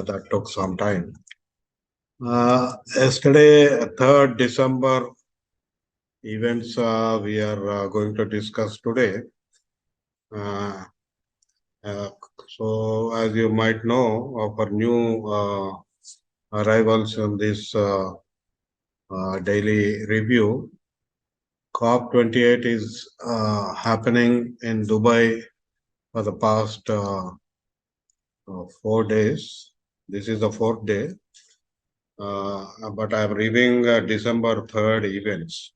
that took some time. Yesterday, 3rd December events we are going to discuss today. So, as you might know, of our new arrivals in this daily review, COP28 is happening in Dubai for the past 4 days. This is the 4th day. But I'm reviewing December 3rd events.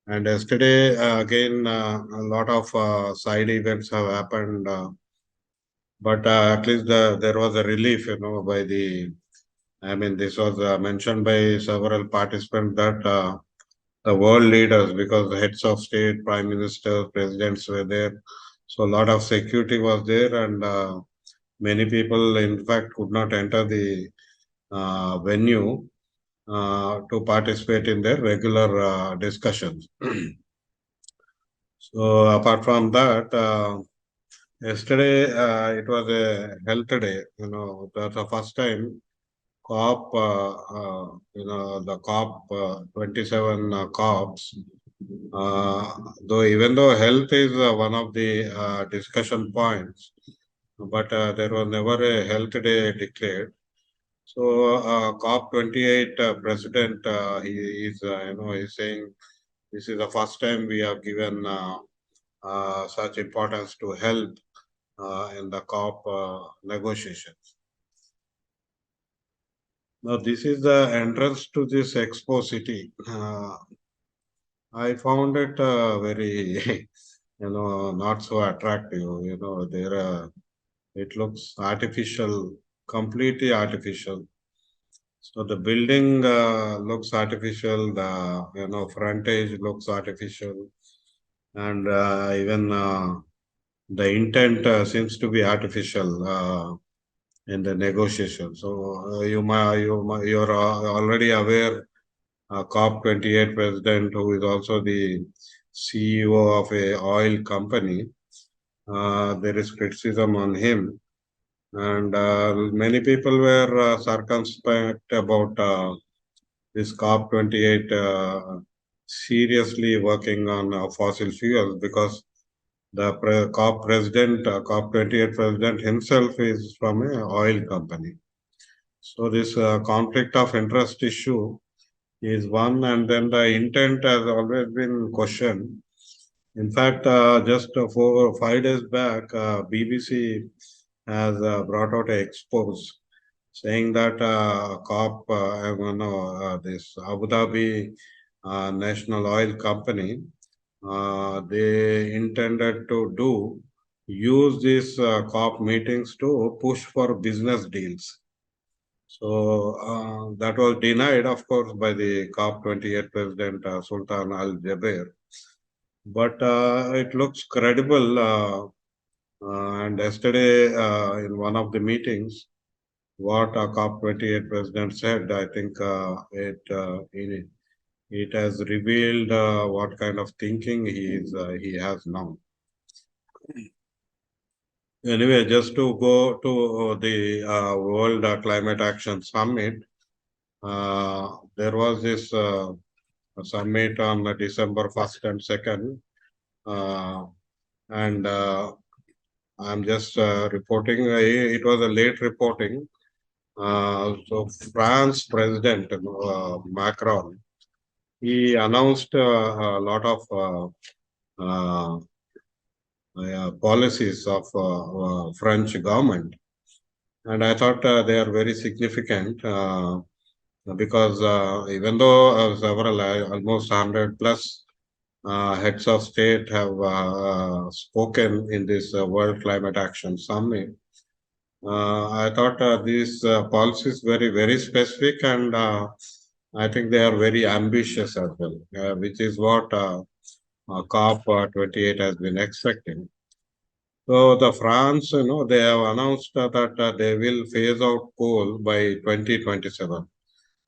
And yesterday, again, a lot of side events have happened. But at least there was a relief, by this was mentioned by several participants that the world leaders, because the heads of state, prime ministers, presidents were there. So a lot of security was there, and many people, in fact, could not enter the venue to participate in their regular discussions. So apart from that, yesterday it was a health day. That's the first time COP, the COP 27 COPs. Even though health is one of the discussion points, but there was never a health day declared. So COP28 president, he is, he's saying this is the first time we have given such importance to health in the COP negotiations. Now, this is the entrance to this Expo City. I found it very, not so attractive. It looks artificial, completely artificial. So the building looks artificial. The frontage looks artificial, and even the intent seems to be artificial in the negotiation. So you're already aware. COP28 president, who is also the CEO of a oil company, there is criticism on him. And many people were circumspect about this COP28 seriously working on fossil fuels, because the COP28 president himself is from an oil company. So this conflict of interest issue is one, and then the intent has always been questioned. In fact, just 4 or 5 days back, BBC has brought out an expose saying that this Abu Dhabi National Oil Company, they intended to use these COP meetings to push for business deals. So that was denied, of course, by the COP28 president, Sultan Al Jaber. But it looks credible. And yesterday, in one of the meetings, what COP28 president said, I think it has revealed what kind of thinking he has now. Anyway, just to go to the World Climate Action Summit, there was this summit on December 1st and 2nd. And I'm just reporting, it was a late reporting. So France president Macron, he announced a lot of policies of French government. And I thought they are very significant because even though several, almost 100 plus heads of state have spoken in this World Climate Action Summit, I thought these policies very, very specific, and I think they are very ambitious as well, which is what COP28 has been expecting. So the France, they have announced that they will phase out coal by 2027.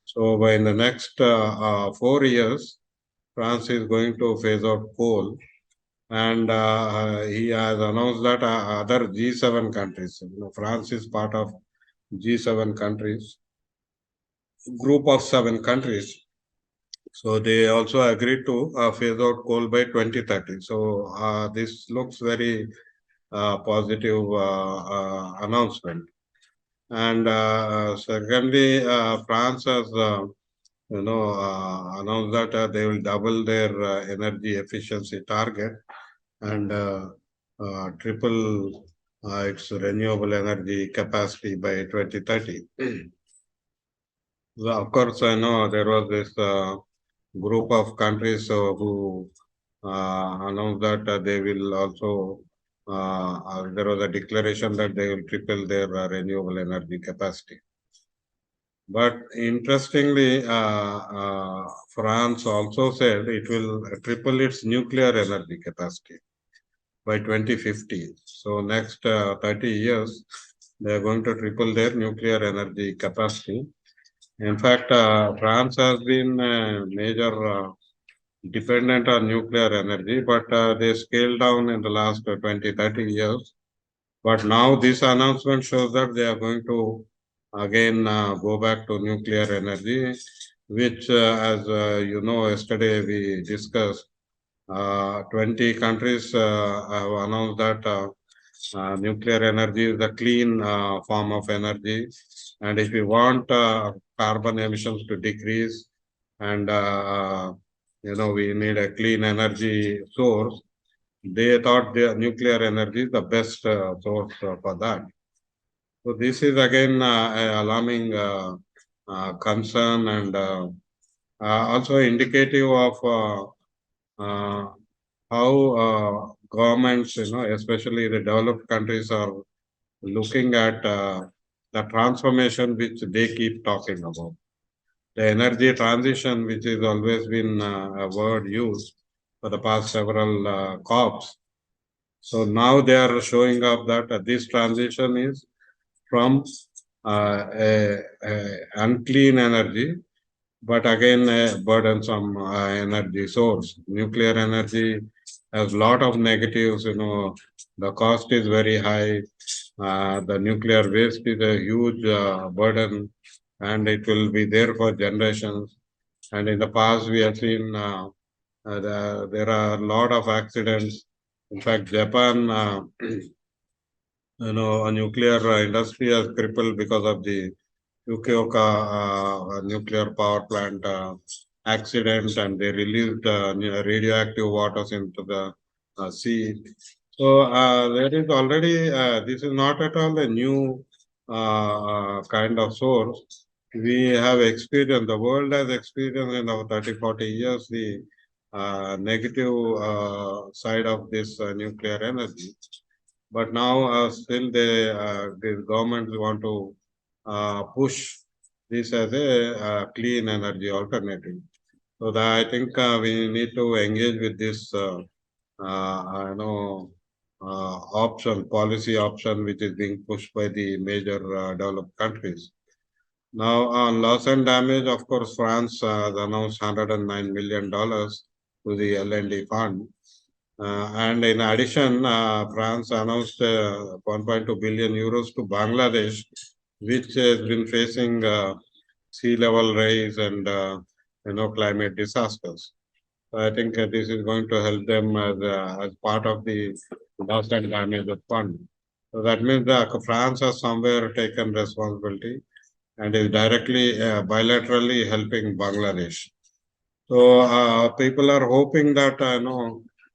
So by in the next 4 years, France is going to phase out coal. And he has announced that other G7 countries, France is part of G7 countries, group of 7 countries. So they also agreed to phase out coal by 2030. So this looks very positive announcement. And secondly, France has announced that they will double their energy efficiency target and triple its renewable energy capacity by 2030. So of course, I know there was this group of countries who announced that they will also, there was a declaration that they will triple their renewable energy capacity. But interestingly, France also said it will triple its nuclear energy capacity by 2050. So next 30 years, they are going to triple their nuclear energy capacity. In fact, France has been a major dependent on nuclear energy, but they scaled down in the last 20, 30 years. But now this announcement shows that they are going to again go back to nuclear energy, which, as you know, yesterday we discussed, 20 countries have announced that nuclear energy is a clean form of energy. And if you want carbon emissions to decrease and, we need a clean energy source, they thought the nuclear energy is the best source for that. So this is again a alarming concern and also indicative of how governments, especially the developed countries, are looking at the transformation which they keep talking about. The energy transition, which has always been a word used for the past several COPs. So now they are showing up that this transition is from a unclean energy, but again a burdensome energy source. Nuclear energy has a lot of negatives. The cost is very high. The nuclear waste is a huge burden, and it will be there for generations. And in the past, we have seen there are a lot of accidents. In fact, Japan, a nuclear industry has crippled because of the Fukuoka nuclear power plant accident, and they released radioactive waters into the sea. So there is already, this is not at all a new kind of source. We have experienced, the world has experienced in our 30, 40 years the negative side of this nuclear energy. But now still the governments want to push this as a clean energy alternative. So that I think we need to engage with this, policy option, which is being pushed by the major developed countries. Now, on loss and damage, of course, France has announced $109 million to the L&D fund. And in addition, France announced 1.2 billion euros to Bangladesh, which has been facing sea level rise and climate disasters. So I think this is going to help them as part of the loss and damage fund. So that means that France has somewhere taken responsibility and is directly bilaterally helping Bangladesh. So people are hoping that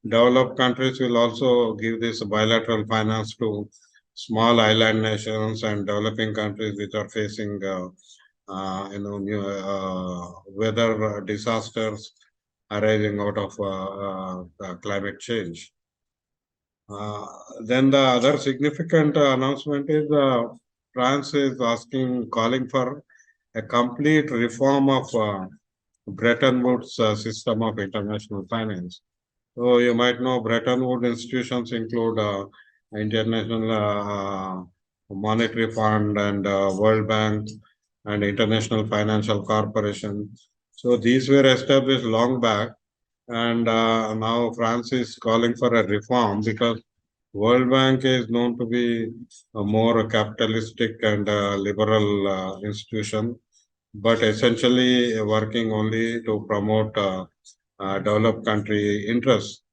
developed countries will also give this bilateral finance to small island nations and developing countries which are facing new weather disasters arising out of climate change. Then the other significant announcement is France is calling for a complete reform of Bretton Woods system of international finance. So you might know Bretton Woods institutions include International Monetary Fund and World Bank and International Financial Corporation. So these were established long back, and now France is calling for a reform because World Bank is known to be a more capitalistic and liberal institution, but essentially working only to promote developed country interests.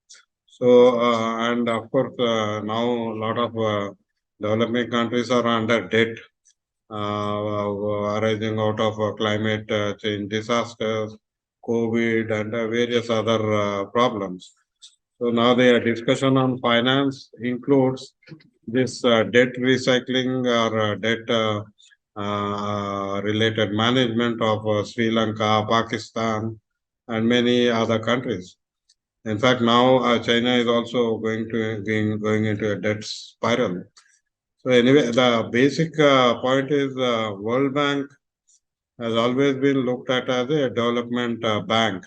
So, and of course, now a lot of developing countries are under debt arising out of climate change disasters, COVID, and various other problems. So now the discussion on finance includes this debt recycling or debt related management of Sri Lanka, Pakistan, and many other countries. In fact, now China is also going into a debt spiral. So anyway, the basic point is World Bank has always been looked at as a development bank.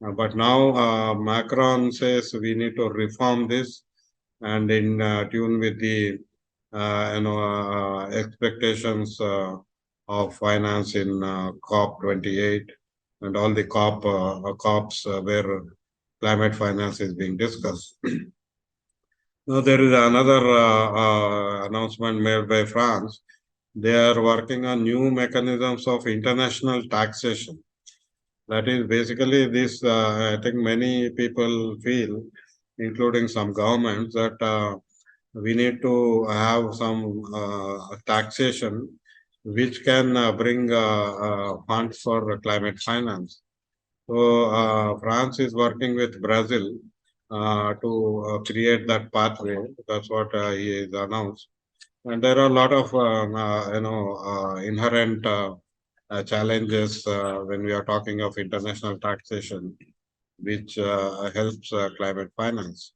But now Macron says we need to reform this and in tune with the expectations of finance in COP28 and all the COPs where climate finance is being discussed. Now there is another announcement made by France. They are working on new mechanisms of international taxation. That is basically this. I think many people feel, including some governments, that we need to have some taxation which can bring funds for climate finance. So France is working with Brazil to create that pathway. That's what he has announced. And there are a lot of inherent challenges when we are talking of international taxation, which helps climate finance.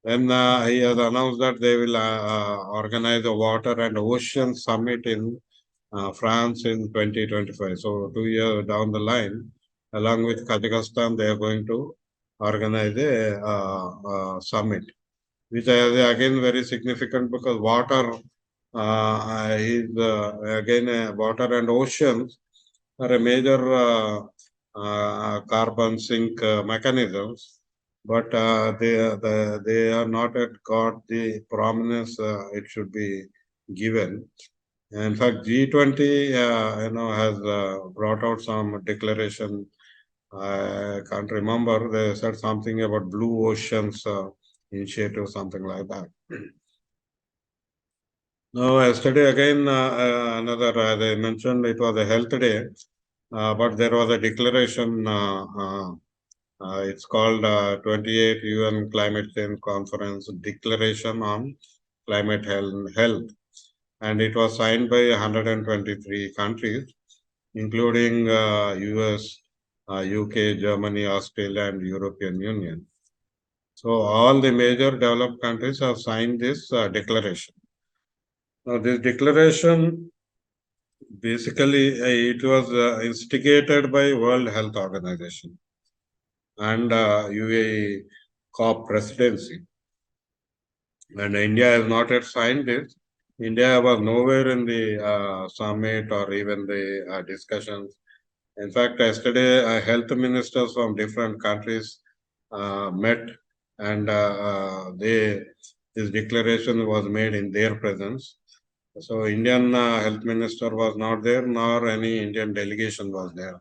Then he has announced that they will organize a water and ocean summit in France in 2025. So 2 years down the line, along with Kazakhstan, they are going to organize a summit, which is again very significant because water is again water and oceans are a major carbon sink mechanisms, but they are not yet got the prominence it should be given. In fact, G20 has brought out some declaration. I can't remember. They said something about Blue Oceans initiative, something like that. Now, yesterday again, another, as I mentioned, it was a health day, but there was a declaration. It's called 28 UN Climate Change Conference Declaration on Climate Health, and it was signed by 123 countries, including US, UK, Germany, Australia, and European Union. So all the major developed countries have signed this declaration. Now, this declaration basically it was instigated by World Health Organization and UAE COP presidency, and India has not yet signed it. India was nowhere in the summit or even the discussions. In fact, yesterday, health ministers from different countries met, and this declaration was made in their presence. So, Indian health minister was not there, nor any Indian delegation was there.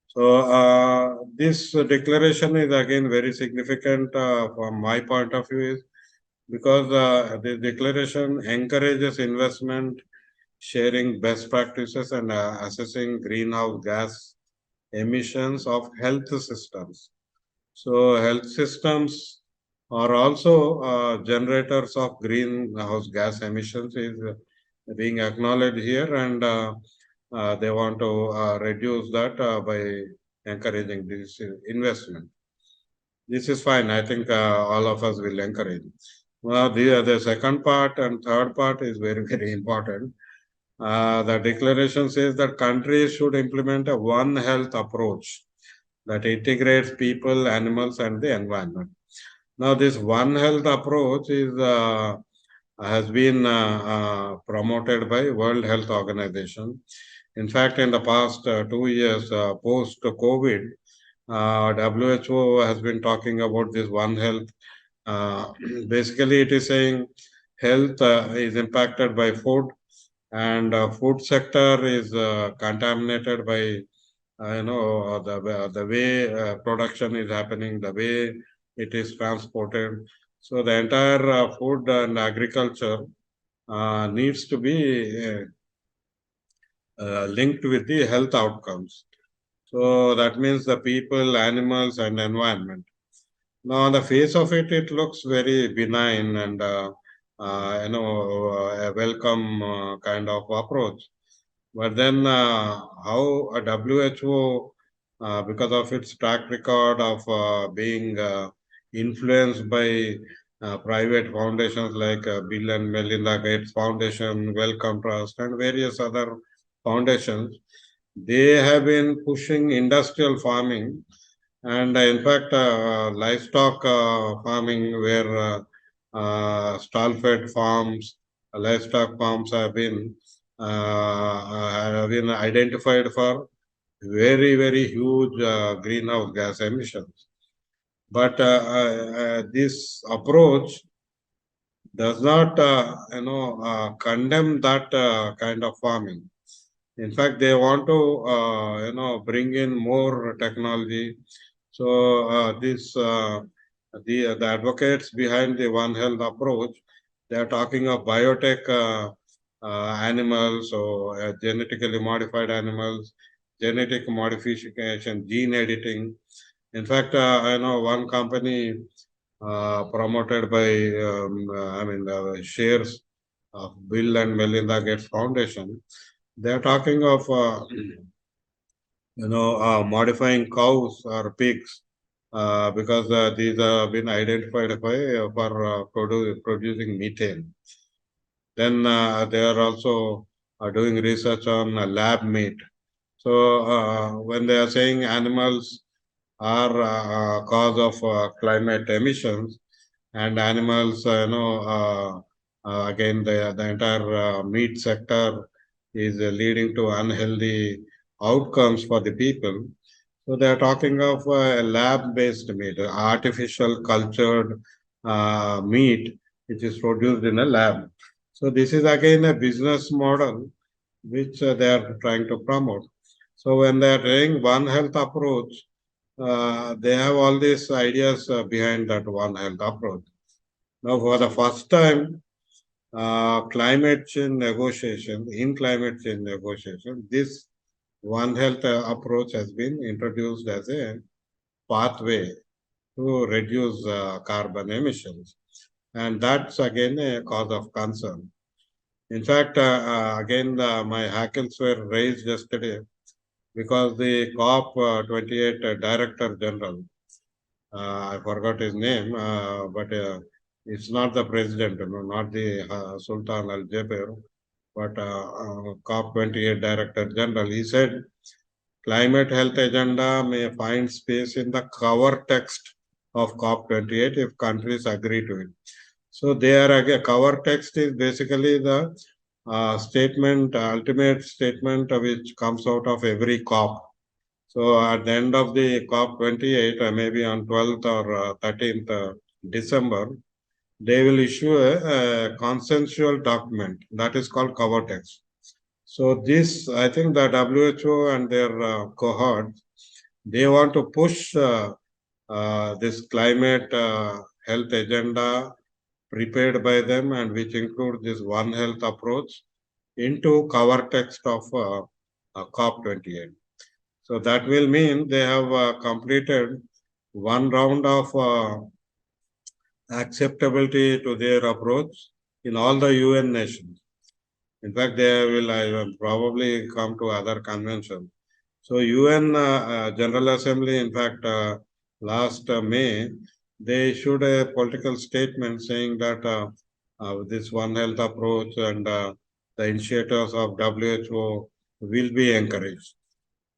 So, this declaration is again very significant from my point of view, is because the declaration encourages investment, sharing best practices, and assessing greenhouse gas emissions of health systems. So, health systems are also generators of greenhouse gas emissions, is being acknowledged here, and they want to reduce that by encouraging this investment. This is fine. I think all of us will encourage. Well, the second part and third part is very, very important. The declaration says that countries should implement a One Health approach that integrates people, animals, and the environment. Now, this One Health approach has been promoted by World Health Organization. In fact, in the past 2 years post-COVID, WHO has been talking about this One Health Basically, it is saying health is impacted by food, and food sector is contaminated by the way production is happening, the way it is transported. So the entire food and agriculture needs to be linked with the health outcomes. So that means the people, animals, and environment. Now, on the face of it, it looks very benign and a welcome kind of approach. But then, how a WHO, because of its track record of being influenced by private foundations like Bill and Melinda Gates Foundation, Wellcome Trust, and various other foundations, they have been pushing industrial farming and in fact, livestock farming, where stall-fed farms, livestock farms have been identified for very, very huge greenhouse gas emissions. But this approach does not, condemn that kind of farming. In fact, they want to, bring in more technology. So the advocates behind the One Health approach, they are talking of biotech animals, so genetically modified animals, genetic modification, gene editing. In fact, I know one company promoted by, shares of Bill and Melinda Gates Foundation. They are talking of, modifying cows or pigs because these have been identified for producing methane. Then they are also doing research on lab meat. So when they are saying animals are cause of climate emissions, and animals, again, the entire meat sector is leading to unhealthy outcomes for the people. So they are talking of lab-based meat, artificial cultured meat, which is produced in a lab. So this is again a business model which they are trying to promote. So when they are doing One Health approach, they have all these ideas behind that One Health approach. Now, for the first time, in climate change negotiation, this One Health approach has been introduced as a pathway to reduce carbon emissions. And that's again a cause of concern. In fact, again, my hackles were raised yesterday because the COP28 Director General, I forgot his name, but it's not the president, not the Sultan Al Jaber, but COP28 Director General. He said climate health agenda may find space in the cover text of COP28 if countries agree to it. So their cover text is basically the ultimate statement which comes out of every COP. So at the end of the COP28, maybe on 12th or 13th December, they will issue a consensual document that is called cover text. So this, I think the WHO and their cohorts, they want to push this climate health agenda prepared by them and which include this One Health approach into cover text of COP28. So that will mean they have completed one round of acceptability to their approach in all the UN nations. In fact, they will probably come to other conventions. So UN General Assembly, in fact, last May, they issued a political statement saying that this One Health approach and the initiatives of WHO will be encouraged.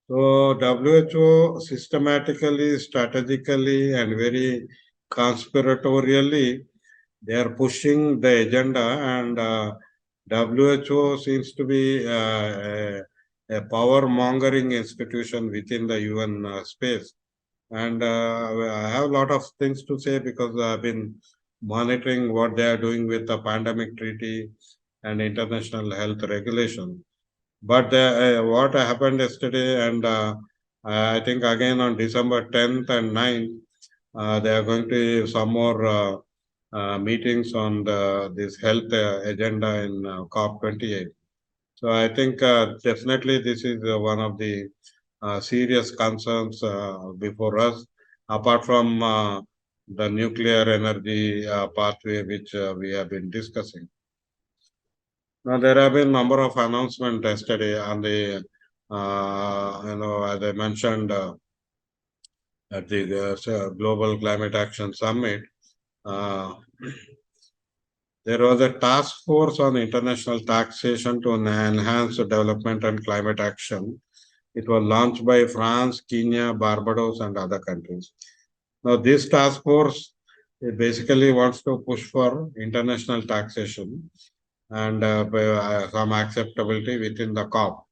So WHO systematically, strategically, and very conspiratorially, they are pushing the agenda, and WHO seems to be a power mongering institution within the UN space. And I have a lot of things to say because I've been monitoring what they are doing with the pandemic treaty and international health regulation. But what happened yesterday, and I think again on December 10th and 9th, they are going to have some more meetings on this health agenda in COP28. So I think definitely this is one of the serious concerns before us, apart from the nuclear energy pathway which we have been discussing. Now there have been number of announcements yesterday on the, as I mentioned at the Global Climate Action Summit. Uh, There was a task force on international taxation to enhance development and climate action. It was launched by France, Kenya, Barbados, and other countries. Now, this task force it basically wants to push for international taxation and some acceptability within the COP.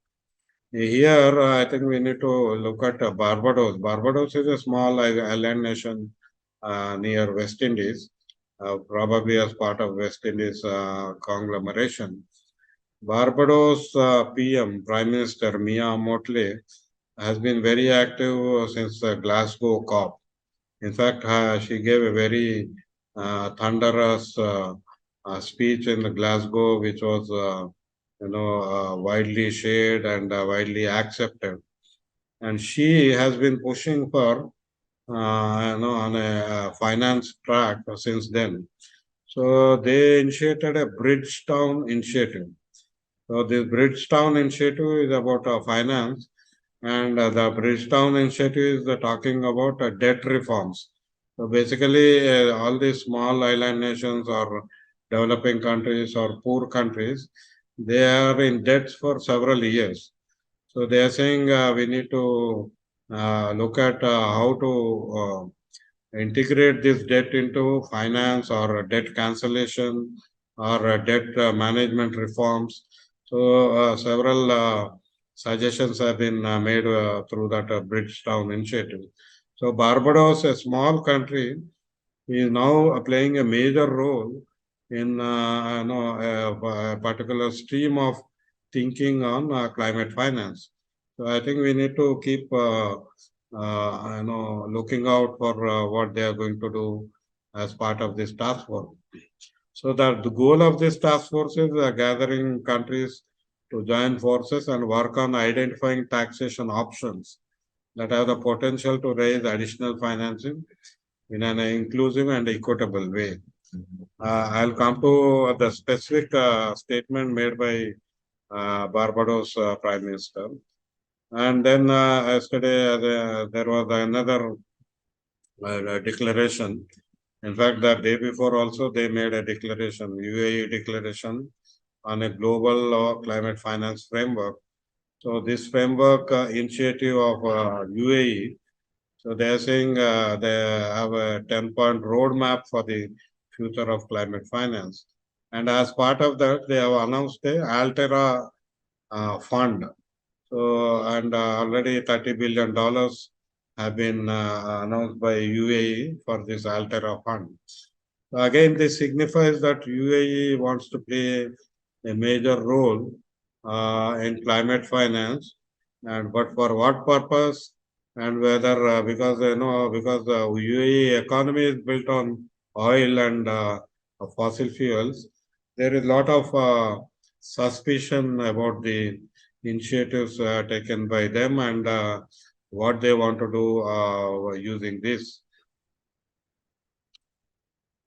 Here, I think we need to look at Barbados. Barbados is a small island nation near West Indies, probably as part of West Indies conglomeration. Barbados PM, Prime Minister Mia Motley, has been very active since the Glasgow COP. In fact, she gave a very thunderous speech in the Glasgow, which was, widely shared and widely accepted. And she has been pushing for, on a finance track since then. So they initiated a Bridgetown initiative. So this Bridgetown initiative is about finance, and the Bridgetown initiative is talking about debt reforms. So basically, all these small island nations or developing countries or poor countries, they are in debts for several years. So they are saying we need to look at how to integrate this debt into finance or debt cancellation or debt management reforms. So several suggestions have been made through that Bridgetown initiative. So Barbados, a small country, is now playing a major role in a particular stream of thinking on climate finance. So I think we need to keep looking out for what they are going to do as part of this task force. So that the goal of this task force is gathering countries to join forces and work on identifying taxation options that have the potential to raise additional financing in an inclusive and equitable way. I'll come to the specific statement made by Barbados Prime Minister. And then yesterday there was another declaration. In fact, the day before also they made a declaration, UAE declaration on a global climate finance framework. So this framework initiative of UAE, so they are saying they have a 10-point roadmap for the future of climate finance. And as part of that, they have announced a Altera fund. So, and already $30 billion have been announced by UAE for this Altera fund. So again, this signifies that UAE wants to play a major role in climate finance, and but for what purpose and whether because because the UAE economy is built on oil and fossil fuels, there is a lot of suspicion about the initiatives taken by them and what they want to do using this.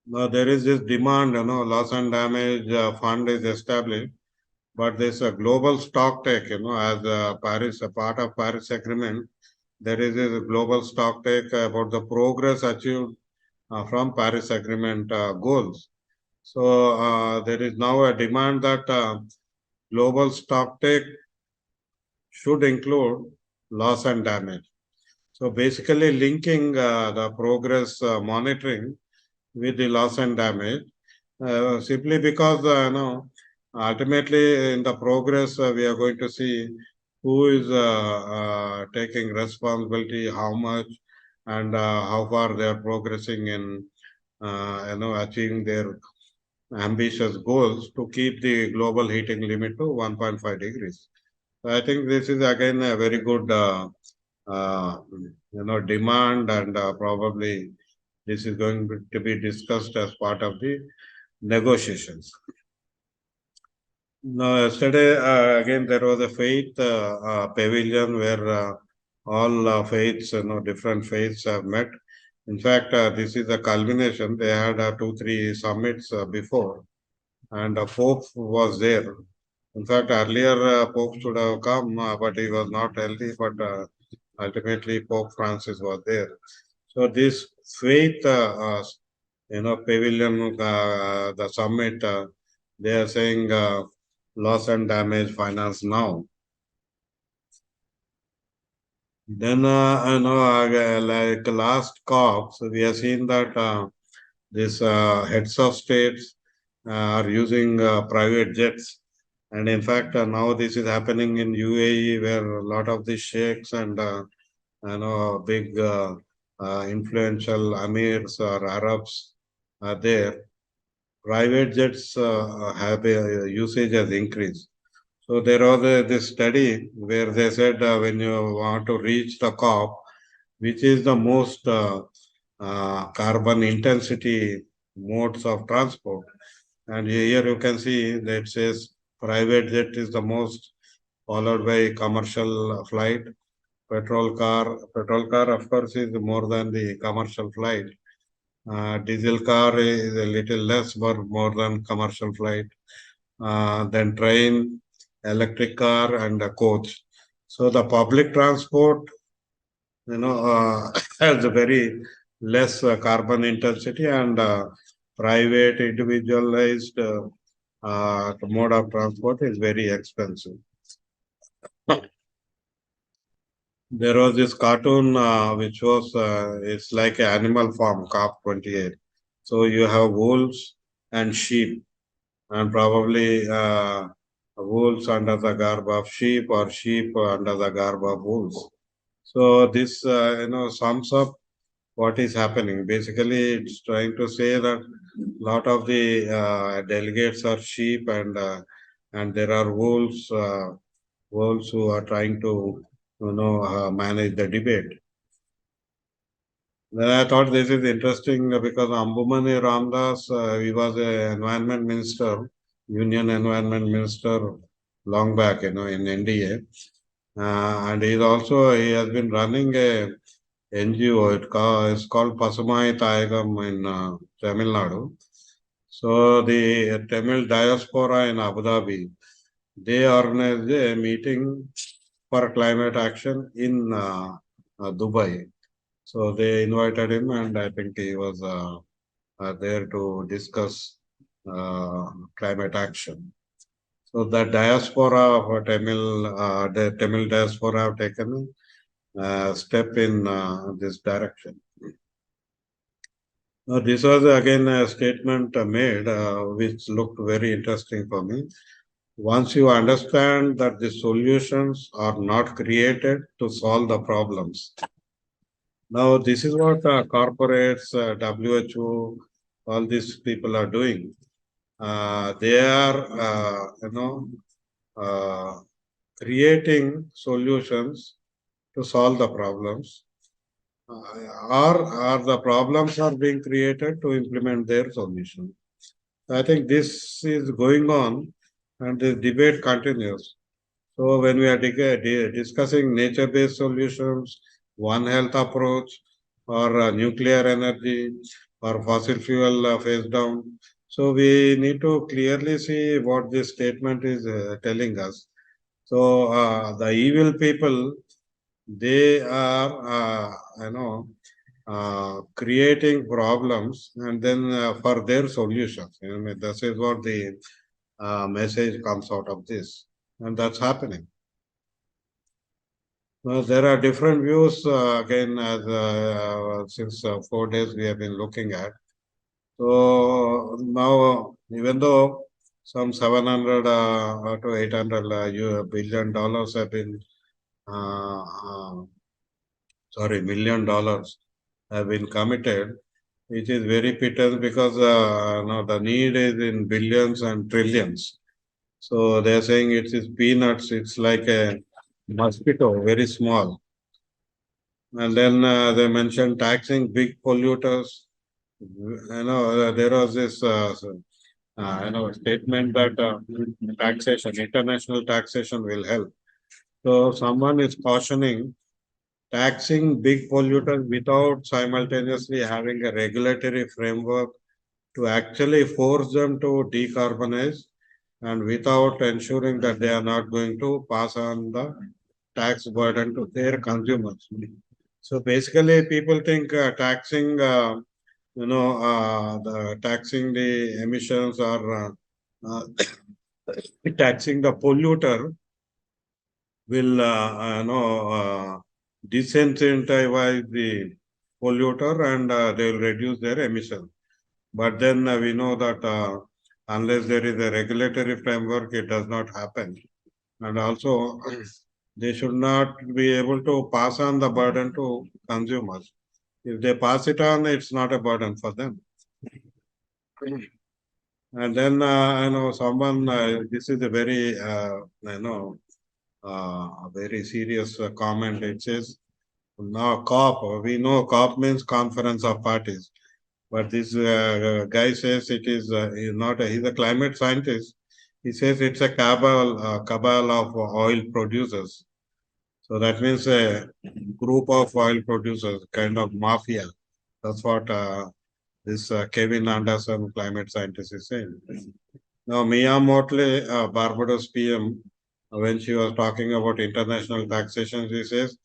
Now there is this demand, loss and damage fund is established, but there's a global stock take, as a part of Paris Agreement, there is a global stock take about the progress achieved from Paris Agreement goals. So there is now a demand that global stock take should include loss and damage. So basically linking the progress monitoring with the loss and damage, simply because, ultimately in the progress we are going to see who is taking responsibility, how much, and how far they are progressing in achieving their ambitious goals to keep the global heating limit to 1.5 degrees. So I think this is again a very good demand, and probably this is going to be discussed as part of the negotiations. Now, yesterday, again, there was a faith pavilion where all faiths, different faiths have met. In fact, this is a culmination. They had 2, 3 summits before, and Pope was there. In fact, earlier Pope should have come, but he was not healthy. But ultimately, Pope Francis was there. So this faith, pavilion, the summit, they are saying loss and damage finance now. Then, like last COP, so we have seen that these heads of states are using private jets. And in fact, now this is happening in UAE, where a lot of the sheikhs and big influential amirs or Arabs are there. Private jets have a usage has increased. So there was this study where they said when you want to reach the COP, which is the most carbon intensity modes of transport. And here you can see that it says private jet is the most, followed by commercial flight, petrol car. Petrol car, of course, is more than the commercial flight. Diesel car is a little less, but more than commercial flight. Then train, electric car, and a coach. So the public transport, has a very less carbon intensity, and private individualized mode of transport is very expensive. There was this cartoon which was it's like an animal farm, COP28. So you have wolves and sheep, and probably wolves under the garb of sheep, or sheep under the garb of wolves. So this sums up what is happening. Basically, it's trying to say that a lot of the delegates are sheep, and there are wolves who are trying to manage the debate. Then I thought this is interesting because Ambumani Ramdas, he was an environment minister, union environment minister long back, in NDA. And he has been running a NGO. It's called Pasumai Tayagam in Tamil Nadu. So the Tamil diaspora in Abu Dhabi, they organized a meeting for climate action in Dubai. So they invited him, and I think he was there to discuss climate action. So the diaspora of the Tamil diaspora have taken a step in this direction. This was again a statement made which looked very interesting for me. Once you understand that the solutions are not created to solve the problems. Now, this is what corporates, WHO, all these people are doing. They are, creating solutions to solve the problems, or the problems are being created to implement their solution. I think this is going on, and the debate continues. So when we are discussing nature-based solutions, One Health approach, or nuclear energy, or fossil fuel phase down, so we need to clearly see what this statement is telling us. So the evil people, they are, creating problems, and then for their solutions. This is what the message comes out of this, and that's happening. There are different views again, as since 4 days we have been looking at. So now, even though some 700 to 800 billion dollars have been, $1 million have been committed, which is very pittance because the need is in billions and trillions. So they're saying it is peanuts. It's like a mosquito, very small. And then they mentioned taxing big polluters. There was this statement that taxation, international taxation will help. So someone is cautioning taxing big polluters without simultaneously having a regulatory framework to actually force them to decarbonize and without ensuring that they are not going to pass on the tax burden to their consumers. So basically, people think taxing, the taxing the emissions or uh, taxing the polluter will, disincentivize the polluter and they will reduce their emission. But then we know that unless there is a regulatory framework, it does not happen. And also, they should not be able to pass on the burden to consumers. If they pass it on, it's not a burden for them. And then, someone, this is a very, a very serious comment. It says, now COP, we know COP means Conference of Parties. But this guy says it is he's not he's a climate scientist. He says it's a cabal of oil producers. So that means a group of oil producers, kind of mafia. That's what this Kevin Anderson, climate scientist, is saying. Now, Mia Motley, Barbados PM, when she was talking about international taxation, she says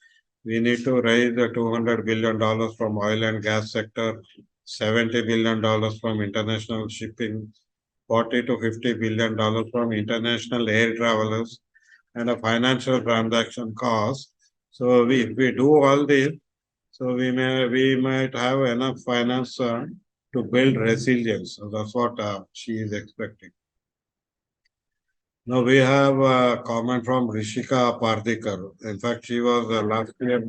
we need to raise the $200 billion from oil and gas sector, $70 billion from international shipping, 40 to $50 billion from international air travelers, and a financial transaction cost. So if we do all this, so we might have enough finance to build resilience. So that's what she is expecting. Now we have a comment from Rishika Pardikar. In fact, she was last year,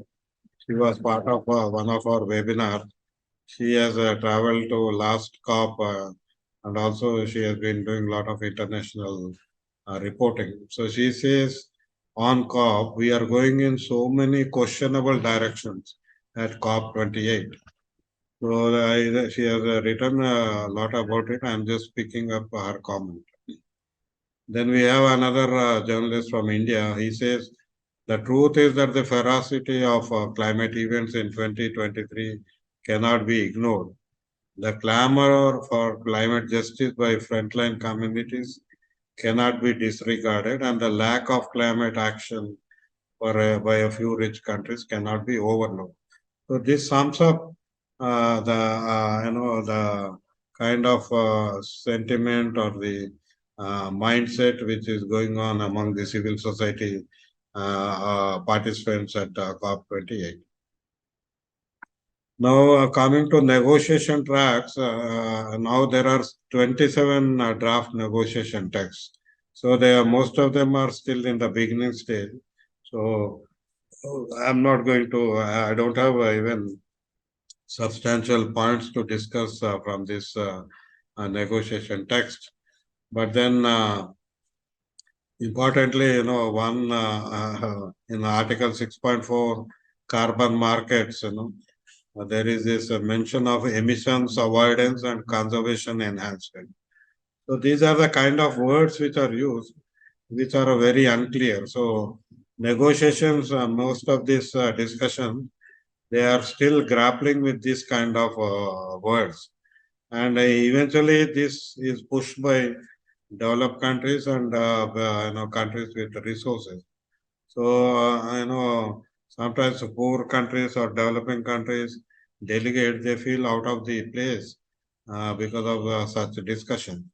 she was part of one of our webinars. She has traveled to last COP and also she has been doing a lot of international reporting. So she says on COP, we are going in so many questionable directions at COP28. So she has written a lot about it. I'm just picking up her comment. Then we have another journalist from India. He says, the truth is that the ferocity of climate events in 2023 cannot be ignored. The clamor for climate justice by frontline communities cannot be disregarded, and the lack of climate action by a few rich countries cannot be overlooked. So this sums up the kind of sentiment or the mindset which is going on among the civil society participants at COP28. Now, coming to negotiation tracks, now there are 27 draft negotiation texts. So most of them are still in the beginning stage. So I'm not going to, I don't have even substantial points to discuss from this negotiation text. But then importantly, one in Article 6.4 carbon markets, there is this mention of emissions avoidance and conservation enhancement. So these are the kind of words which are used, which are very unclear. So negotiations, most of this discussion, they are still grappling with this kind of words. And eventually this is pushed by developed countries and countries with resources. So sometimes poor countries or developing countries delegate, they feel out of the place because of such discussion.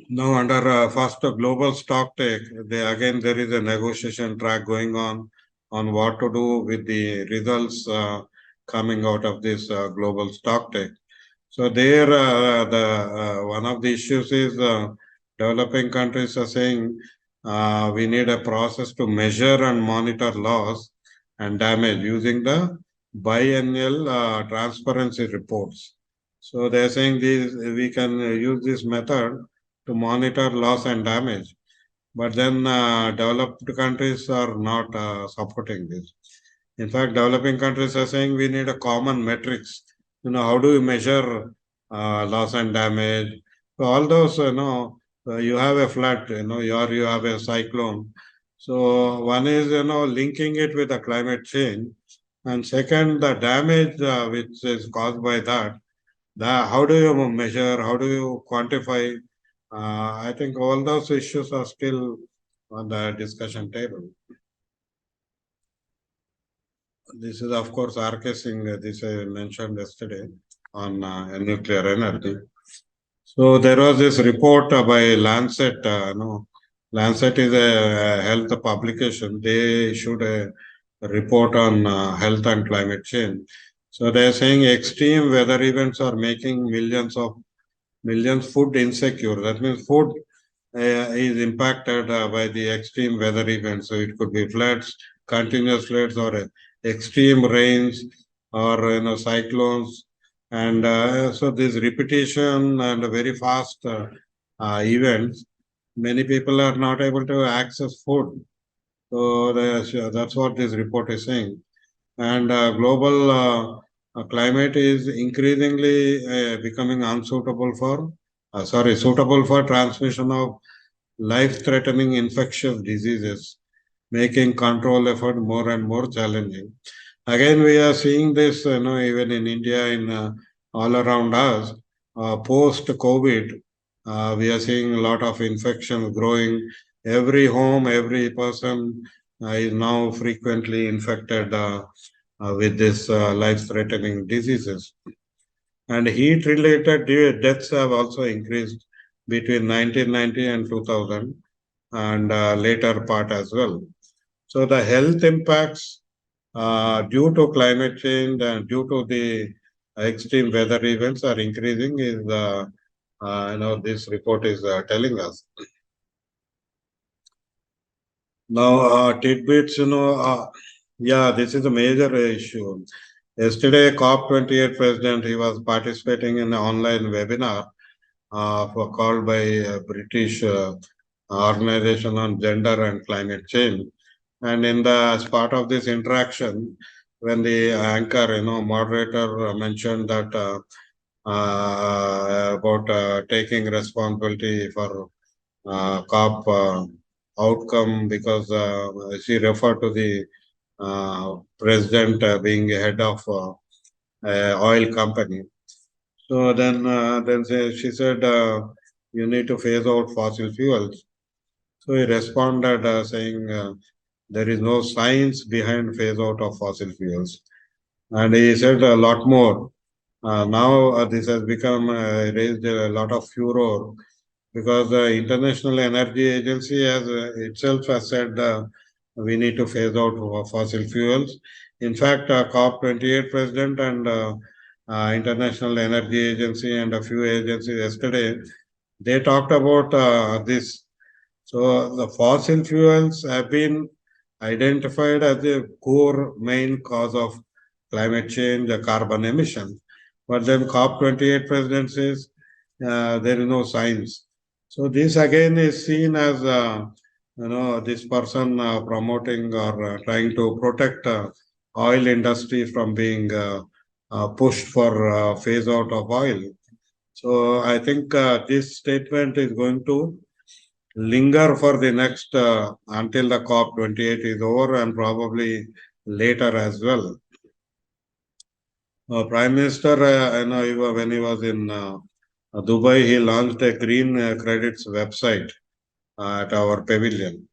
Now under first global stock take, there is a negotiation track going on what to do with the results coming out of this global stock take. So there, one of the issues is developing countries are saying we need a process to measure and monitor loss and damage using the biennial transparency reports. So they're saying we can use this method to monitor loss and damage. But then developed countries are not supporting this. In fact, developing countries are saying we need a common metrics. How do you measure loss and damage? So all those, you have a flood, you have a cyclone. So one is, linking it with the climate change. And second, the damage which is caused by that. How do you measure? How do you quantify? I think all those issues are still on the discussion table. This is, of course, RK Singh, this I mentioned yesterday on nuclear energy. So there was this report by Lancet. Lancet is a health publication. They issued a report on health and climate change. So they're saying extreme weather events are making millions food insecure. That means food is impacted by the extreme weather events. So it could be floods, continuous floods, or extreme rains, or cyclones. And so this repetition and very fast events, many people are not able to access food. So that's what this report is saying. And global climate is increasingly becoming suitable for transmission of life-threatening infectious diseases, making control effort more and more challenging. Again, we are seeing this, even in India, in all around us. Post-COVID, we are seeing a lot of infections growing. Every home, every person is now frequently infected with this life-threatening diseases. And heat-related deaths have also increased between 1990 and 2000 and later part as well. So the health impacts due to climate change and due to the extreme weather events are increasing is this report is telling us. Now tidbits, this is a major issue. Yesterday, COP28 president, he was participating in an online webinar called by a British Organization on Gender and Climate Change. And as part of this interaction, when the anchor, moderator mentioned that about taking responsibility for COP outcome, because she referred to the president being head of oil company. So then she said, you need to phase out fossil fuels. So he responded saying, there is no science behind phase out of fossil fuels. And he said a lot more. Now this has become raised a lot of furor because the International Energy Agency has itself has said we need to phase out fossil fuels. In fact, COP28 president and International Energy Agency and a few agencies yesterday, they talked about this. So the fossil fuels have been identified as the core main cause of climate change, the carbon emissions. But then COP28 president says there is no science. So this again is seen as this person promoting or trying to protect oil industry from being pushed for phase out of oil. So I think this statement is going to linger for the next until the COP28 is over and probably later as well. Prime Minister, when he was in Dubai, he launched a green credits website at our pavilion.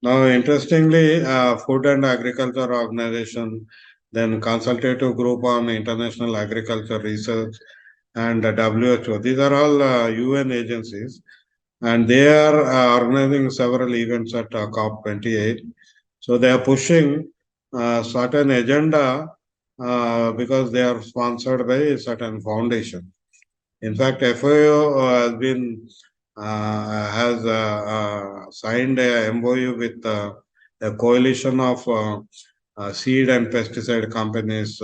Now, interestingly, Food and Agriculture Organization, then Consultative Group on International Agriculture Research, and WHO. These are all UN agencies, and they are organizing several events at COP28. So they are pushing certain agenda because they are sponsored by a certain foundation. In fact, FAO has signed a MOU with a coalition of seed and pesticide companies,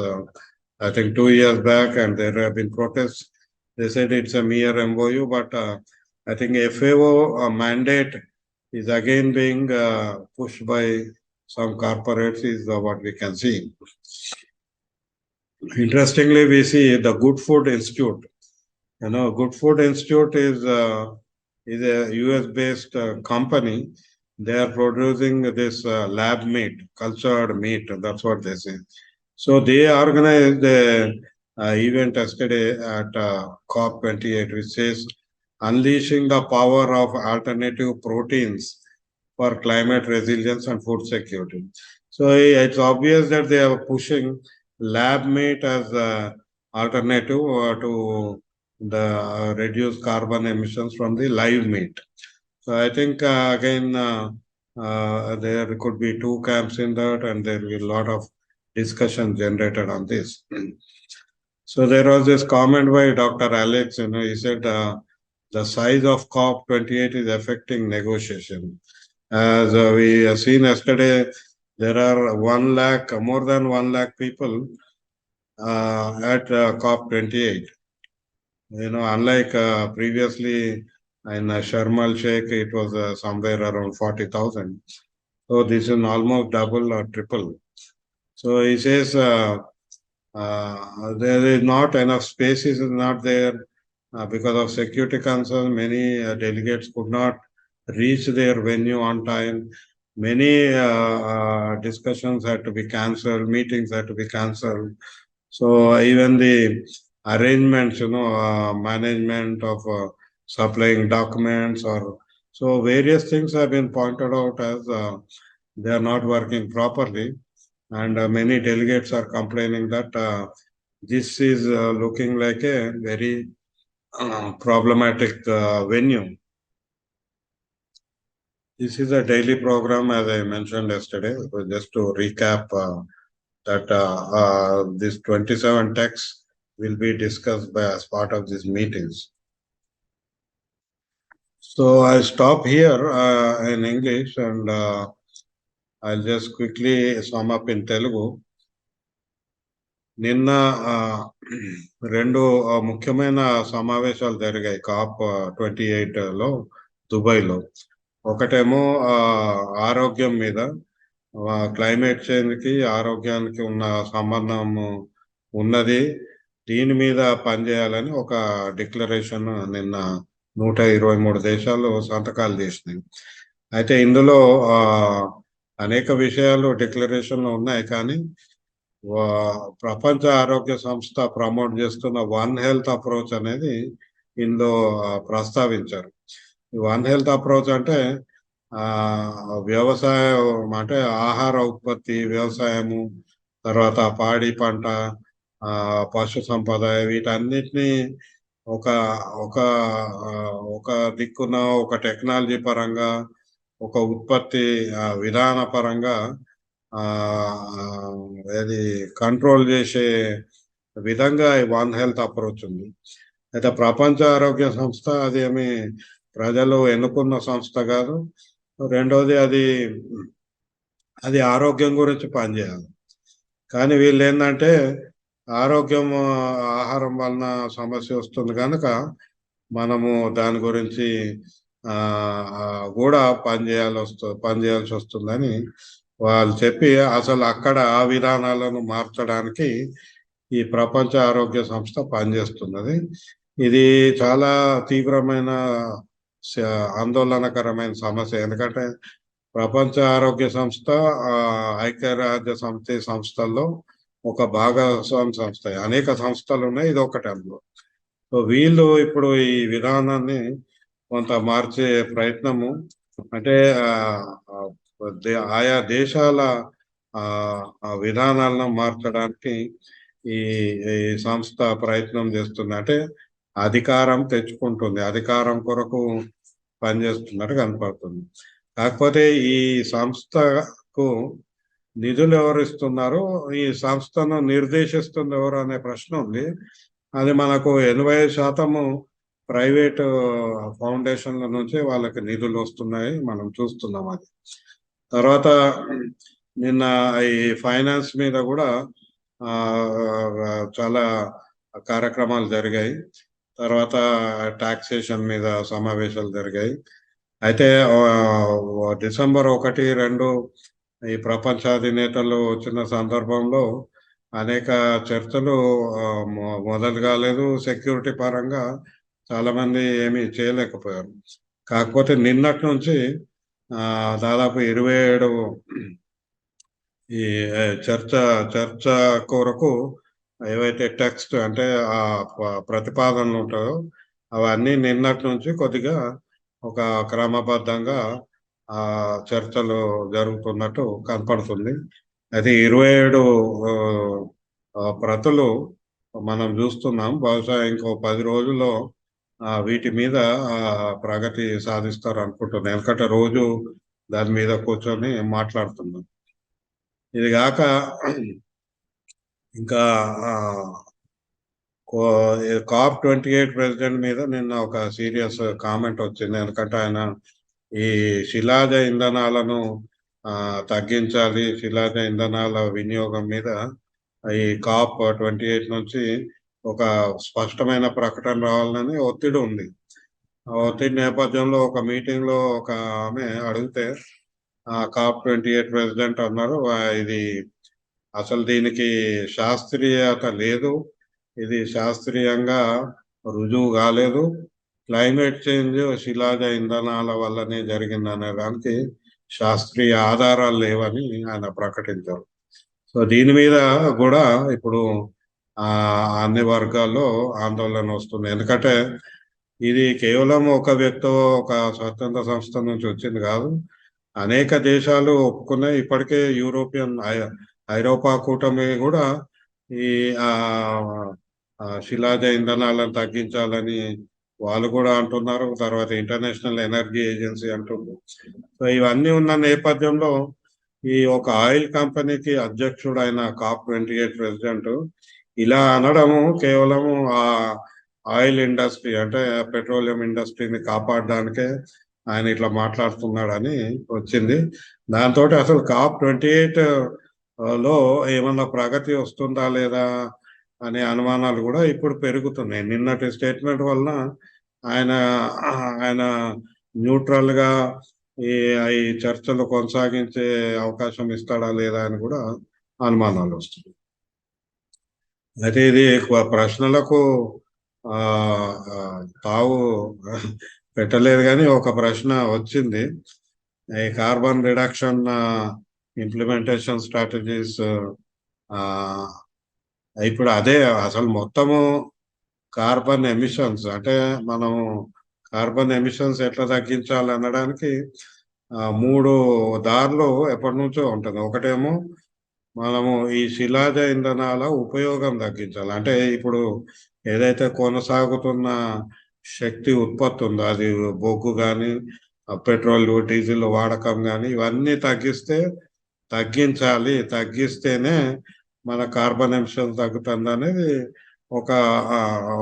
I think 2 years back, and there have been protests. They said it's a mere MOU, but I think FAO mandate is again being pushed by some corporates, is what we can see. Interestingly, we see the Good Food Institute. Good Food Institute is a US-based company. They are producing this lab meat, cultured meat. That's what they say. So they organized an event yesterday at COP28, which says unleashing the power of alternative proteins for climate resilience and food security. So it's obvious that they are pushing lab meat as an alternative to the reduced carbon emissions from the live meat. So I think again there could be two camps in that, and there will be a lot of discussion generated on this. So there was this comment by Dr. Alex. He said the size of COP28 is affecting negotiation. As we have seen yesterday, there are 1 lakh, more than 1 lakh people at COP28. Unlike previously in Sharm el Sheikh, it was somewhere around 40,000. So this is almost double or triple. So he says there is not enough spaces, is not there because of security concerns. Many delegates could not reach their venue on time. Many discussions had to be cancelled, meetings had to be cancelled. So even the arrangements, management of supplying documents, or so various things have been pointed out as they are not working properly, and many delegates are complaining that this is looking like a very problematic venue. This is a daily program, as I mentioned yesterday. So just to recap, that these 27 texts will be discussed as part of these meetings. So I stop here in English, and I'll just quickly sum up in Telugu. నిన్న రెండు ముఖ్యమైన సమావేశాలు జరిగాయి COP28లో దుబాయ్లో. ఒకటేమో ఆరోగ్యం మీద, climate చేంజ్కి ఆరోగ్యానికి ఉన్న సంబంధం ఉన్నది, దీని మీద పనిచేయాలని ఒక డిక్లరేషన్ నిన్న 123 దేశాలు సంతకాలు చేసినాయి. అయితే ఇందులో అనేక విషయాలు డిక్లరేషన్లో ఉన్నాయి, కానీ ప్రపంచ ఆరోగ్య సంస్థ ప్రమోట్ చేస్తున్న వన్ హెల్త్ అప్రోచ్ అనేది ఇందులో ప్రస్తావించారు. వన్ హెల్త్ అప్రోచ్ అంటే వ్యవసాయం, అంటే ఆహార ఉత్పత్తి, వ్యవసాయము, తర్వాత పాడి పంట, పశు సంపద, వీటన్నిటినీ ఒక ఒక ఒక దిక్కున ఒక టెక్నాలజీ పరంగా, ఒక ఉత్పత్తి విధాన పరంగా అది కంట్రోల్ చేసే విధంగా వన్ హెల్త్ అప్రోచ్ ఉంది. అయితే ప్రపంచ ఆరోగ్య సంస్థ అదేమి ప్రజలు ఎన్నుకున్న సంస్థ కాదు. రెండవది అది ఆరోగ్యం గురించి పనిచేయాలి. కానీ వీళ్ళు ఏంటంటే ఆరోగ్యం, ఆహారం వలన సమస్య వస్తుంది కనుక మనము దాని గురించి కూడా పనిచేయాల్సి వస్తుందని వాళ్ళు చెప్పి, అసలు అక్కడ ఆ విధానాలను మార్చడానికి ఈ ప్రపంచ ఆరోగ్య సంస్థ పనిచేస్తున్నది. ఇది చాలా తీవ్రమైన ఆందోళనకరమైన సమస్య. ఎందుకంటే ప్రపంచ ఆరోగ్య సంస్థ ఐక్యరాజ్య సమితి సంస్థల్లో ఒక భాగస్వామి సంస్థ. అనేక సంస్థలు ఉన్నాయి, ఇది ఒకటి అందులో. సో వీళ్ళు ఇప్పుడు ఈ విధానాన్ని కొంత మార్చే ప్రయత్నము, అంటే ఆయా దేశాల విధానాలను మార్చడానికి ఈ సంస్థ ప్రయత్నం చేస్తుంది. అంటే అధికారం తెచ్చుకుంటుంది, అధికారం కొరకు పనిచేస్తున్నట్టు కనపడుతుంది. కాకపోతే ఈ సంస్థకు నిధులు ఎవరు ఇస్తున్నారు, ఈ సంస్థను నిర్దేశిస్తుంది ఎవరు అనే ప్రశ్న ఉంది. అది మనకు 85% ప్రైవేటు ఫౌండేషన్ల నుంచి వాళ్ళకి నిధులు వస్తున్నాయి, మనం చూస్తున్నాం. అది తర్వాత నిన్న ఈ ఫైనాన్స్ మీద కూడా చాలా కార్యక్రమాలు జరిగాయి. తర్వాత టాక్సేషన్ మీద సమావేశాలు జరిగాయి. అయితే డిసెంబర్ 1, 2 ఈ ప్రపంచ అధినేతలు వచ్చిన సందర్భంలో అనేక చర్చలు మొదలు కాలేదు. సెక్యూరిటీ పరంగా చాలా మంది ఏమీ చేయలేకపోయారు. కాకపోతే నిన్నటి నుంచి దాదాపు 27 ఈ చర్చ చర్చ కొరకు ఏవైతే టెక్స్ట్ అంటే ఆ ప్రతిపాదనలు ఉంటాయో అవన్నీ నిన్నటి నుంచి కొద్దిగా ఒక క్రమబద్ధంగా ఆ చర్చలు జరుగుతున్నట్టు కనపడుతుంది. అది 27 ప్రతులు మనం చూస్తున్నాం. బహుశా ఇంకో 10 రోజుల్లో వీటి మీద ప్రగతి సాధిస్తారు అనుకుంటున్నాను. ఎందుకంటే రోజు దాని మీద కూర్చొని మాట్లాడుతున్నాం. ఇది కాక ఇంకా COP28 ప్రెసిడెంట్ మీద నిన్న ఒక సీరియస్ కామెంట్ వచ్చింది. ఎందుకంటే ఆయన ఈ శిలాజ ఇంధనాలను తగ్గించాలి, శిలాజ ఇంధనాల వినియోగం మీద ఈ COP28 నుంచి ఒక స్పష్టమైన ప్రకటన రావాలని ఒత్తిడి ఉంది. ఒత్తిడి నేపథ్యంలో ఒక మీటింగ్ లో ఒక ఆమె అడిగితే COP28 ప్రెసిడెంట్ అన్నారు, ఇది అసలు దీనికి శాస్త్రీయత లేదు, ఇది శాస్త్రీయంగా రుజువు కాలేదు, క్లైమేట్ చేంజ్ శిలాజ ఇంధనాల వల్లనే జరిగిందనే దానికి శాస్త్రీయ ఆధారాలు లేవని ఆయన ప్రకటించారు. సో దీని మీద కూడా ఇప్పుడు అన్ని వర్గాల్లో ఆందోళన వస్తుంది. ఎందుకంటే ఇది కేవలం ఒక వ్యక్తో ఒక స్వతంత్ర సంస్థ నుంచి వచ్చింది కాదు. అనేక దేశాలు ఒప్పుకున్నాయి. ఇప్పటికే ఐరోపా కూటమి కూడా ఈ శిలాజ ఇంధనాలను తగ్గించాలని వాళ్ళు కూడా అంటున్నారు. తర్వాత ఇంటర్నేషనల్ ఎనర్జీ ఏజెన్సీ అంటుంది. సో ఇవన్నీ ఉన్న నేపథ్యంలో ఈ ఒక ఆయిల్ కంపెనీకి అధ్యక్షుడు అయిన COP28 ప్రెసిడెంట్ ఇలా అనడము కేవలము ఆ ఆయిల్ ఇండస్ట్రీ అంటే పెట్రోలియం ఇండస్ట్రీని కాపాడడానికే ఆయన ఇట్లా మాట్లాడుతున్నాడని వచ్చింది. దాంతో అసలు COP28 లో ఏమన్నా ప్రగతి వస్తుందా లేదా అనే అనుమానాలు కూడా ఇప్పుడు పెరుగుతున్నాయి. నిన్నటి స్టేట్మెంట్ వలన ఆయన ఆయన న్యూట్రల్ గా ఈ చర్చలు కొనసాగించే అవకాశం ఇస్తాడా లేదా అని కూడా అనుమానాలు వస్తున్నాయి. అయితే ఇది ప్రశ్నలకు తావు పెట్టలేదు, కానీ ఒక ప్రశ్న వచ్చింది. ఈ కార్బన్ రిడక్షన్ ఇంప్లిమెంటేషన్ స్ట్రాటజీస్ ఇప్పుడు అదే అసలు మొత్తము కార్బన్ ఎమిషన్స్ అంటే మనము కార్బన్ ఎమిషన్స్ ఎట్లా తగ్గించాలి అనడానికి 3 దారులు ఎప్పటి నుంచో ఉంటుంది. ఒకటేమో మనము ఈ శిలాజ ఇంధనాల ఉపయోగం తగ్గించాలి. అంటే ఇప్పుడు ఏదైతే కొనసాగుతున్న శక్తి ఉత్పత్తి ఉందో అది బొగ్గు కానీ పెట్రోల్ డీజిల్ వాడకం కానీ ఇవన్నీ తగ్గించాలి. తగ్గిస్తేనే మన కార్బన్ ఎమిషన్ తగ్గుతుంది అనేది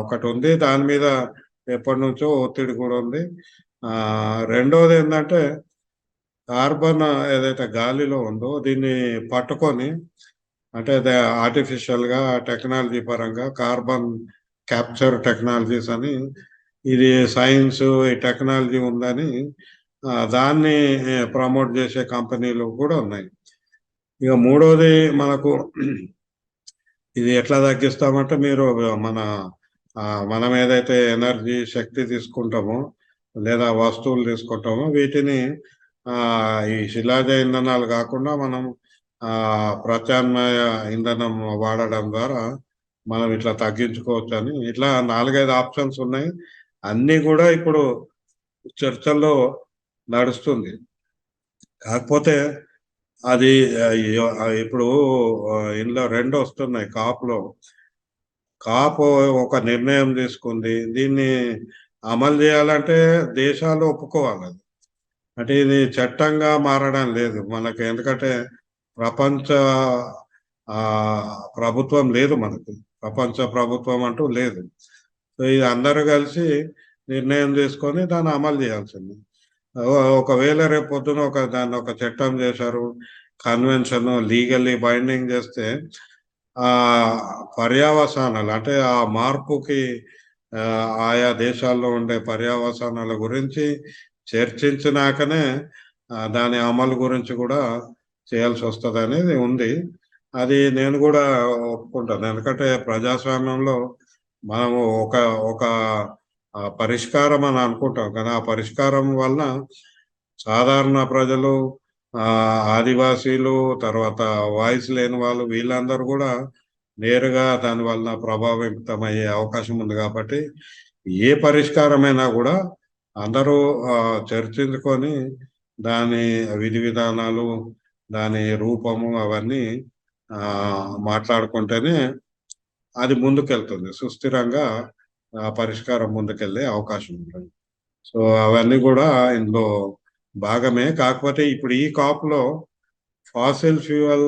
ఒకటి ఉంది. దాని మీద ఎప్పటి నుంచో ఒత్తిడి కూడా ఉంది. రెండోది ఏంటంటే కార్బన్ ఏదైతే గాలిలో ఉందో దీన్ని పట్టుకొని అంటే ఆర్టిఫిషియల్ గా టెక్నాలజీ పరంగా కార్బన్ క్యాప్చర్ టెక్నాలజీస్ అని ఇది సైన్స్ ఈ టెక్నాలజీ ఉందని దాన్ని ప్రమోట్ చేసే కంపెనీలు కూడా ఉన్నాయి. ఇక మూడోది మనకు ఇది ఎట్లా తగ్గిస్తామంటే మీరు మనం ఏదైతే ఎనర్జీ శక్తి తీసుకుంటామో లేదా వస్తువులు తీసుకుంటామో వీటిని ఈ శిలాజ ఇంధనాలు కాకుండా మనం ప్రత్యామ్నాయ ఇంధనం వాడడం ద్వారా మనం ఇట్లా తగ్గించుకోవచ్చు అని ఇట్లా 4-5 ఆప్షన్స్ ఉన్నాయి. అన్ని కూడా ఇప్పుడు చర్చల్లో నడుస్తుంది. కాకపోతే అది ఇప్పుడు ఇందులో 2 వస్తున్నాయి. కాప్ ఒక నిర్ణయం తీసుకుంది, దీన్ని అమలు చేయాలంటే దేశాలు ఒప్పుకోవాలి. అంటే ఇది చట్టంగా మారడం లేదు మనకి, ఎందుకంటే ప్రపంచ ప్రభుత్వం లేదు మనకి, ప్రపంచ ప్రభుత్వం అంటూ లేదు. సో ఇది అందరూ కలిసి నిర్ణయం తీసుకొని దాన్ని అమలు చేయాల్సింది. ఒకవేళ రేపు పొద్దున దాన్ని ఒక చట్టం చేశారు, కన్వెన్షన్ లీగల్లీ బైండింగ్ చేస్తే ఆ పర్యావసానాలు అంటే ఆ మార్పుకి ఆయా దేశాల్లో ఉండే పర్యావసానాల గురించి చర్చించినాకనే దాని అమలు గురించి కూడా చేయాల్సి వస్తుంది అనేది ఉంది. అది నేను కూడా ఒప్పుకుంటాను. ఎందుకంటే ప్రజాస్వామ్యంలో మనము ఒక ఒక పరిష్కారం అని అనుకుంటాం కానీ ఆ పరిష్కారం వల్ల సాధారణ ప్రజలు, ఆదివాసీలు, తర్వాత వాయిస్ లేని వాళ్ళు వీళ్ళందరూ కూడా నేరుగా దాని వలన ప్రభావితమయ్యే అవకాశం ఉంది. కాబట్టి ఏ పరిష్కారమైనా కూడా అందరూ చర్చించుకొని దాని విధి విధానాలు, దాని రూపము అవన్నీ మాట్లాడుకుంటేనే అది ముందుకెళ్తుంది. సుస్థిరంగా పరిష్కారం ముందుకెళ్ళే అవకాశం ఉంటుంది. సో అవన్నీ కూడా ఇందులో భాగమే. కాకపోతే ఇప్పుడు ఈ కాప్లో ఫాసిల్ ఫ్యూయల్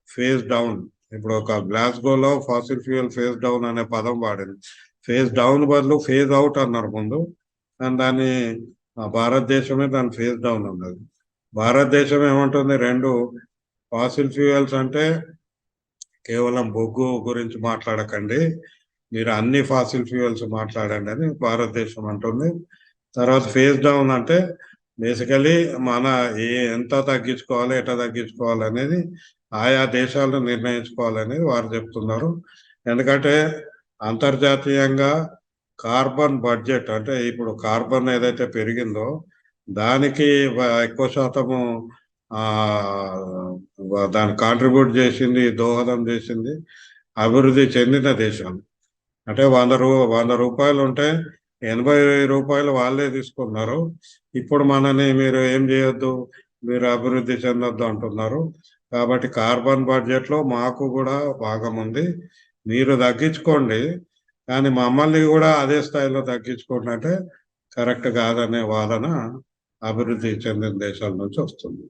ఫేజ్ డౌన్, ఇప్పుడు ఒక గ్లాస్గోలో ఫాసిల్ ఫ్యూయల్ ఫేజ్ డౌన్ అనే పదం వాడింది. ఫేజ్ డౌన్ బదులు ఫేజ్ అవుట్ అన్నారు ముందు, కానీ దాన్ని భారతదేశమే దాని ఫేజ్ డౌన్ అన్నది. భారతదేశం ఏమంటుంది, రెండు ఫాసిల్ ఫ్యూయల్స్ అంటే కేవలం బొగ్గు గురించి మాట్లాడకండి, మీరు అన్ని ఫాసిల్ ఫ్యూయల్స్ మాట్లాడండి అని భారతదేశం అంటుంది. తర్వాత ఫేజ్ డౌన్ అంటే బేసికలీ మన ఎంత తగ్గించుకోవాలి, ఎట్లా తగ్గించుకోవాలి అనేది ఆయా దేశాలను నిర్ణయించుకోవాలనేది వారు చెప్తున్నారు. ఎందుకంటే అంతర్జాతీయంగా కార్బన్ బడ్జెట్ అంటే ఇప్పుడు కార్బన్ ఏదైతే పెరిగిందో దానికి ఎక్కువ శాతము దాన్ని కాంట్రిబ్యూట్ చేసింది, దోహదం చేసింది అభివృద్ధి చెందిన దేశాలు. అంటే 100 రూపాయలు ఉంటే 80 రూపాయలు వాళ్ళే తీసుకున్నారు. ఇప్పుడు మనని మీరు ఏం చేయొద్దు, మీరు అభివృద్ధి చెందొద్దు అంటున్నారు. కాబట్టి కార్బన్ బడ్జెట్లో మాకు కూడా భాగం ఉంది, మీరు తగ్గించుకోండి, కానీ మమ్మల్ని కూడా అదే స్థాయిలో తగ్గించుకోండి అంటే కరెక్ట్ కాదనే వాదన అభివృద్ధి చెందిన దేశాల నుంచి వస్తుంది.